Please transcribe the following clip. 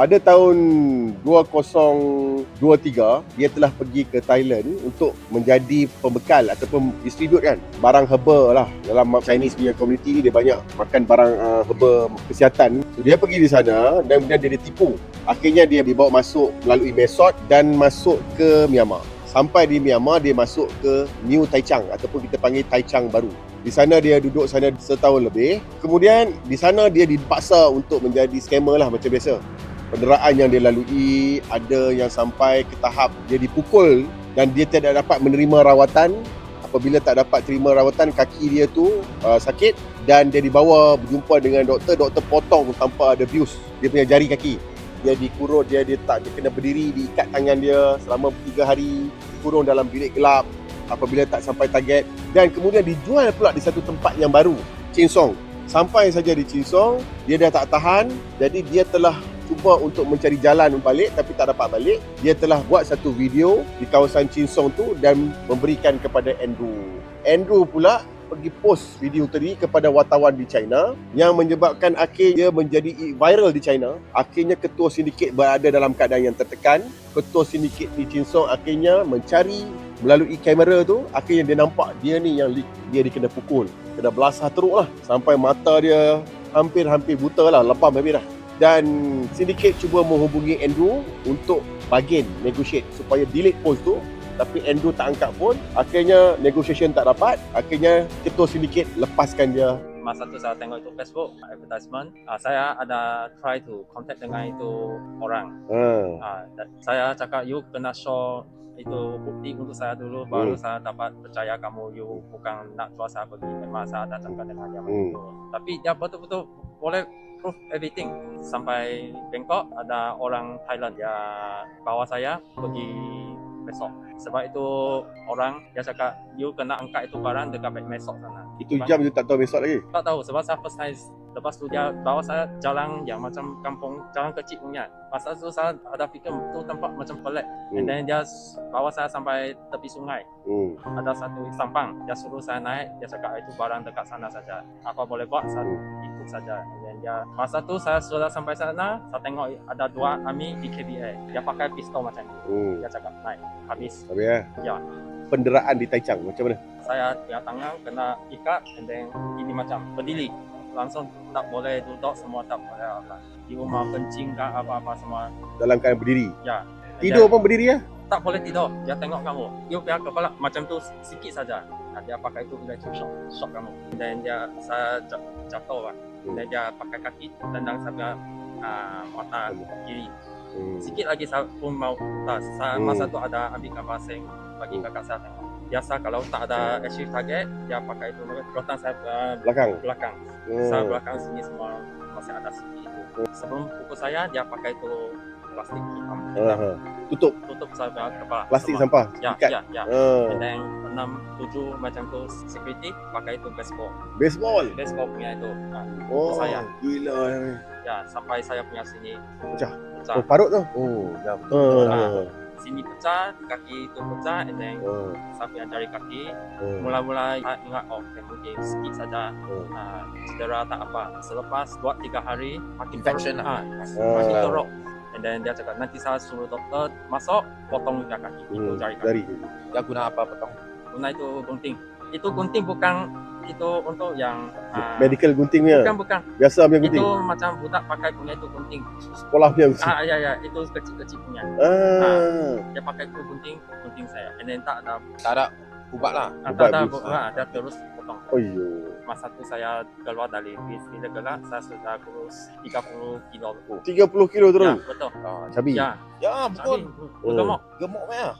Pada tahun 2023, dia telah pergi ke Thailand untuk menjadi pembekal ataupun distribute kan barang herba lah. Dalam Chinese punya community ni dia banyak makan barang herba kesihatan. So, dia pergi di sana dan kemudian dia ditipu. Akhirnya dia dibawa masuk melalui Mesot dan masuk ke Myanmar. Sampai di Myanmar, dia masuk ke New Taichung ataupun kita panggil Taichung baru. Di sana dia duduk sana setahun lebih. Kemudian di sana dia dipaksa untuk menjadi scammer lah macam biasa. Penderaan yang dia lalui, ada yang sampai ke tahap dia dipukul dan dia tidak dapat menerima rawatan. Apabila tak dapat terima rawatan, kaki dia tu sakit dan dia dibawa berjumpa dengan doktor potong tanpa ada bius dia punya jari kaki. Dia dikurut, dia tak dia kena berdiri, diikat tangan dia selama 3 hari, dikurung dalam bilik gelap apabila tak sampai target, dan kemudian dijual pula di satu tempat yang baru, Chinsong. Sampai saja di Chinsong, dia dah tak tahan, jadi dia telah cuba untuk mencari jalan balik tapi tak dapat balik. Dia telah buat satu video di kawasan Chinsong tu dan memberikan kepada Andrew. Andrew pula pergi post video tadi kepada wartawan di China yang menyebabkan akhirnya menjadi viral di China. Akhirnya ketua sindiket berada dalam keadaan yang tertekan. Ketua sindiket di Chinsong akhirnya mencari melalui kamera tu, akhirnya dia nampak dia ni yang leak. Dia dikena pukul, kena belasah teruk lah sampai mata dia hampir buta lah, lepam habis dah. Dan sindiket cuba menghubungi Andrew untuk bargain, negotiate supaya delete post tu, tapi Andrew tak angkat pun. Akhirnya negotiation tak dapat. Akhirnya ketua sindiket lepaskan dia. Masa tu saya tengok itu Facebook advertisement, saya ada try to contact dengan itu orang. Saya cakap you kena show itu bukti untuk saya dulu, baru saya dapat percaya kamu you bukan nak jual saya pergi. Memang saya ada cakap dengan dia begitu. Tapi dia betul-betul boleh proof everything. Sampai Bangkok ada orang Thailand dia bawa saya pergi Mesot. Sebab itu orang dia cakap you kena angkat itu barang dekat Mesot sana. Itu jam you tak tahu Mesot lagi? Tak tahu sebab saya first time. Lepas tu dia bawa saya jalan yang macam kampung, jalan kecil punya. Masa tu saya ada fikir tu tempat macam pelik. And then dia bawa saya sampai tepi sungai. Ada satu sampang, dia suruh saya naik. Dia cakap itu barang dekat sana saja. Apa boleh buat, saya ikut saja. And then dia, masa tu saya sudah sampai sana, saya tengok ada 2 army di KBA. Dia pakai pistol macam ni. Dia cakap naik, habis. Habis ya? Ya. Penderaan di Taichung macam mana? Saya punya tangan kena ikat and then ini macam berdiri. Langsung tak boleh duduk, semua tak boleh apa. Di rumah kencing ke apa-apa semua. Dalam keadaan berdiri? Ya. Tidur pun berdiri ya? Tak boleh tidur. Dia tengok kamu. Dia punya kepala macam tu sikit saja. Dia pakai tu electric shock kamu. Dan dia saya jatuh lah. Dan dia pakai kaki tendang saya punya mata kiri. Sikit lagi saya pun mau tas. Saya masa tu ada ambil gambar seng bagi kakak saya tengok. Biasa kalau tak ada achieve target, dia pakai itu rotan saya belakang. Saya belakang sini semua masih ada sikit itu. Sebelum pukul saya, dia pakai itu plastik hitam. Tutup saya kepala. Plastik sampah? Ya. And then 6-7 macam tu security pakai itu baseball punya itu. Oh, saya. Gila. Ya, sampai saya punya sini pecah. Oh, parut tu? Oh, ya betul. Sini pecah, kaki itu pecah, and then saya punya jari kaki. Mula-mula saya ingat, mungkin sikit saja cedera tak apa. Selepas 2-3 hari makin infection lah. Makin teruk. And then dia cakap nanti saya suruh doktor masuk potong juga kaki itu jari kaki. Dia guna apa potong? Guna itu gunting. Itu gunting bukan itu untuk yang medical guntingnya. Bukan. Biasa punya gunting. Itu macam budak pakai punya itu gunting. Sekolah punya gunting. Ya, itu kecil-kecil punya. Dia pakai itu gunting saya. And then tak ada ubat lah. Tak ada ubat, dia terus potong. Oh iya. Masa tu saya keluar dari bila gelap, saya sudah kurus 30 kilo. 30 kilo terus? Ya, betul. Cabi? Ya, Ya, betul. Gemuk. Gemuk ya.